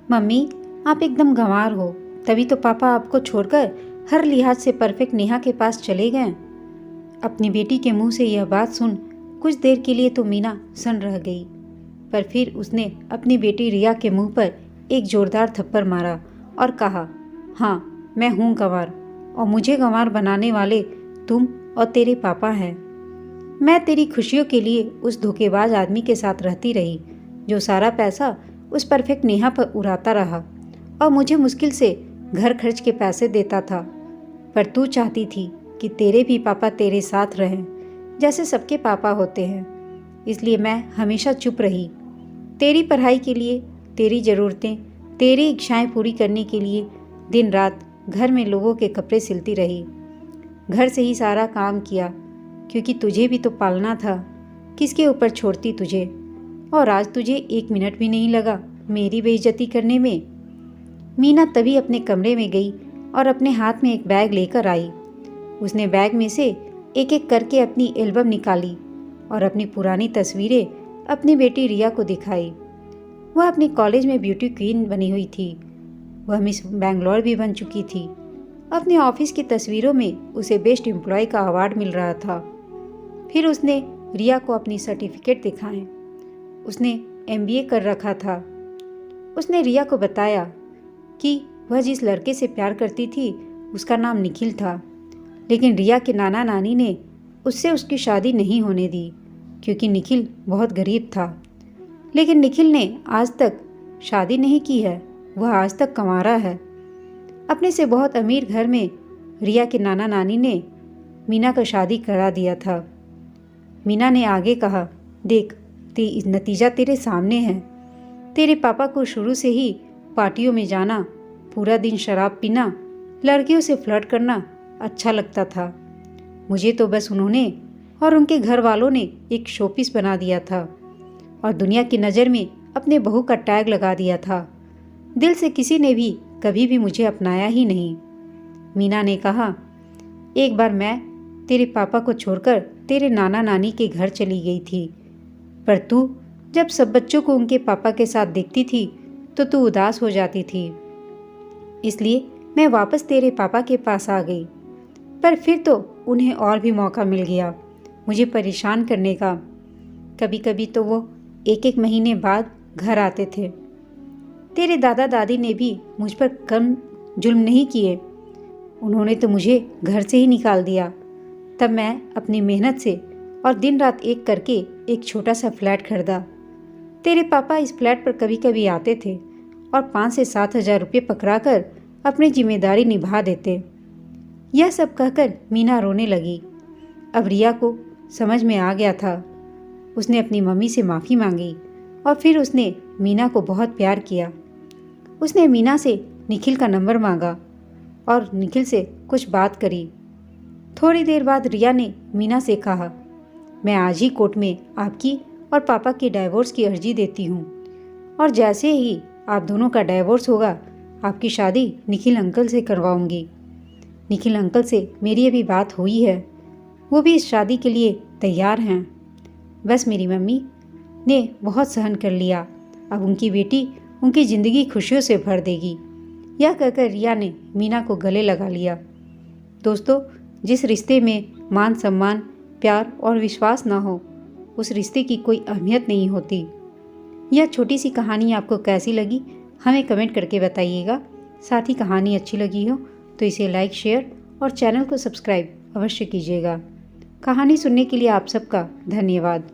Mummy, आप एकदम गंवार हो, तभी तो पापा आपको छोड़कर हर लिहाज से परफेक्ट नेहा के पास चले गए। अपनी बेटी के मुंह से यह बात सुन कुछ देर के लिए तो मीना सन रह गई, पर फिर उसने अपनी बेटी रिया के मुंह पर एक जोरदार थप्पड़ मारा और कहा, हाँ, मैं हूँ गंवार, और मुझे गंवार बनाने वाले तुम और तेरे पापा हैं। मैं तेरी खुशियों के लिए उस धोखेबाज आदमी के साथ रहती रही जो सारा पैसा उस परफेक्ट नेहा पर उड़ाता रहा और मुझे मुश्किल से घर खर्च के पैसे देता था। पर तू चाहती थी कि तेरे भी पापा तेरे साथ रहें जैसे सबके पापा होते हैं, इसलिए मैं हमेशा चुप रही। तेरी पढ़ाई के लिए, तेरी ज़रूरतें, तेरी इच्छाएं पूरी करने के लिए दिन रात घर में लोगों के कपड़े सिलती रही। घर से ही सारा काम किया क्योंकि तुझे भी तो पालना था। किसके ऊपर छोड़ती तुझे? और आज तुझे 1 मिनट भी नहीं लगा मेरी बेइज्जती करने में। मीना तभी अपने कमरे में गई और अपने हाथ में एक बैग लेकर आई। उसने बैग में से एक एक करके अपनी एल्बम निकाली और अपनी पुरानी तस्वीरें अपनी बेटी रिया को दिखाई। वह अपनी कॉलेज में ब्यूटी क्वीन बनी हुई थी। वह मिस बैंगलोर भी बन चुकी थी। अपने ऑफिस की तस्वीरों में उसे बेस्ट एम्प्लॉय का अवार्ड मिल रहा था। फिर उसने रिया को अपनी सर्टिफिकेट दिखाए। उसने MBA कर रखा था। उसने रिया को बताया कि वह जिस लड़के से प्यार करती थी उसका नाम निखिल था, लेकिन रिया के नाना नानी ने उससे उसकी शादी नहीं होने दी क्योंकि निखिल बहुत गरीब था। लेकिन निखिल ने आज तक शादी नहीं की है, वह आज तक कंवारा है। अपने से बहुत अमीर घर में रिया के नाना नानी ने मीना का शादी करा दिया था। मीना ने आगे कहा, देख, नतीजा तेरे सामने है। तेरे पापा को शुरू से ही पार्टियों में जाना, पूरा दिन शराब पीना, लड़कियों से फ्लर्ट करना अच्छा लगता था। मुझे तो बस उन्होंने और उनके घर वालों ने एक शोपीस बना दिया था और दुनिया की नज़र में अपने बहू का टैग लगा दिया था। दिल से किसी ने भी कभी भी मुझे अपनाया ही नहीं। मीना ने कहा, एक बार मैं तेरे पापा को छोड़कर तेरे नाना नानी के घर चली गई थी, पर तू जब सब बच्चों को उनके पापा के साथ देखती थी तो तू उदास हो जाती थी, इसलिए मैं वापस तेरे पापा के पास आ गई। पर फिर तो उन्हें और भी मौका मिल गया मुझे परेशान करने का। कभी कभी तो वो 1-1 महीने बाद घर आते थे। तेरे दादा दादी ने भी मुझ पर कम जुल्म नहीं किए, उन्होंने तो मुझे घर से ही निकाल दिया। तब मैं अपनी मेहनत से और दिन रात एक करके एक छोटा सा फ्लैट खरीदा। तेरे पापा इस फ्लैट पर कभी कभी आते थे और 5 से 7 हज़ार रुपये पकड़ा कर अपनी जिम्मेदारी निभा देते। यह सब कहकर मीना रोने लगी। अब रिया को समझ में आ गया था। उसने अपनी मम्मी से माफ़ी मांगी और फिर उसने मीना को बहुत प्यार किया। उसने मीना से निखिल का नंबर मांगा और निखिल से कुछ बात करी। थोड़ी देर बाद रिया ने मीना से कहा, मैं आज ही कोर्ट में आपकी और पापा की डाइवोर्स की अर्जी देती हूँ, और जैसे ही आप दोनों का डाइवोर्स होगा आपकी शादी निखिल अंकल से करवाऊंगी। निखिल अंकल से मेरी अभी बात हुई है, वो भी इस शादी के लिए तैयार हैं। बस मेरी मम्मी ने बहुत सहन कर लिया, अब उनकी बेटी उनकी ज़िंदगी खुशियों से भर देगी। यह कहकर रिया ने मीना को गले लगा लिया। दोस्तों, जिस रिश्ते में मान सम्मान, प्यार और विश्वास ना हो, उस रिश्ते की कोई अहमियत नहीं होती। यह छोटी सी कहानी आपको कैसी लगी हमें कमेंट करके बताइएगा। साथ ही कहानी अच्छी लगी हो तो इसे लाइक, शेयर और चैनल को सब्सक्राइब अवश्य कीजिएगा। कहानी सुनने के लिए आप सबका धन्यवाद।